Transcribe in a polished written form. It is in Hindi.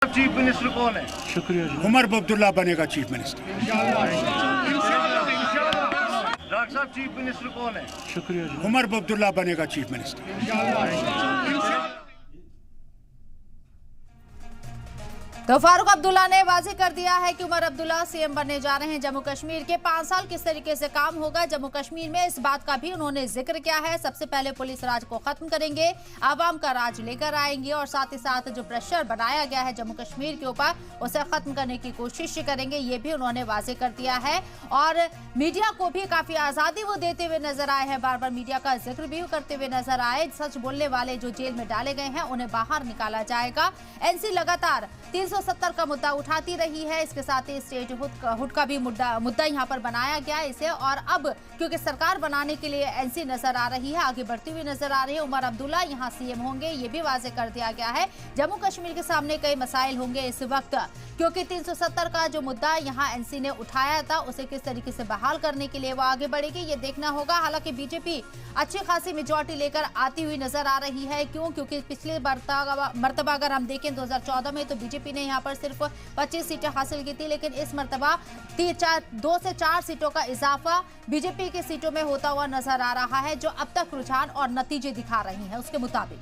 चीफ मिनिस्टर कौन है? शुक्रिया जी। उमर अब्दुल्ला बनेगा चीफ मिनिस्टर। डॉक्टर साहब चीफ मिनिस्टर कौन है? शुक्रिया जी। उमर अब्दुल्ला बनेगा चीफ मिनिस्टर। तो फारूक अब्दुल्ला ने वाज़ेह कर दिया है कि उमर अब्दुल्ला सीएम बनने जा रहे हैं जम्मू कश्मीर के। 5 साल किस तरीके से काम होगा जम्मू कश्मीर में, इस बात का भी उन्होंने जिक्र किया है। सबसे पहले पुलिस राज को खत्म करेंगे, आवाम का राज लेकर आएंगे और साथ ही साथ जो प्रेशर बनाया गया है जम्मू कश्मीर के ऊपर उसे खत्म करने की कोशिश करेंगे, ये भी उन्होंने वाज़ेह कर दिया है। और मीडिया को भी काफी आजादी वो देते हुए नजर आए हैं, बार बार मीडिया का जिक्र भी करते हुए नजर आए। सच बोलने वाले जो जेल में डाले गए हैं उन्हें बाहर निकाला जाएगा। एनसी लगातार 370 का मुद्दा उठाती रही है, इसके साथ ही स्टेट हुड का भी मुद्दा यहां पर बनाया गया इसे। और अब क्योंकि सरकार बनाने के लिए एनसी नजर आ रही है, आगे बढ़ती हुई नजर आ रही है, उमर अब्दुल्ला यहां सीएम होंगे, ये भी वाज़ेह कर दिया गया है। जम्मू कश्मीर के सामने कई मसाइल होंगे इस वक्त, क्योंकि 370 का जो मुद्दा यहां एनसी ने उठाया था उसे किस तरीके से बहाल करने के लिए वो आगे बढ़ेगी, ये देखना होगा। हालांकि बीजेपी अच्छी खासी मेजॉरिटी लेकर आती हुई नजर आ रही है। क्योंकि पिछले मर्तबा अगर हम देखें 2014 में तो बीजेपी ने यहां पर सिर्फ 25 सीटें हासिल की थी, लेकिन इस मर्तबा 2 से 4 सीटों का इजाफा बीजेपी की सीटों में होता हुआ नजर आ रहा है, जो अब तक रुझान और नतीजे दिखा रही हैं उसके मुताबिक।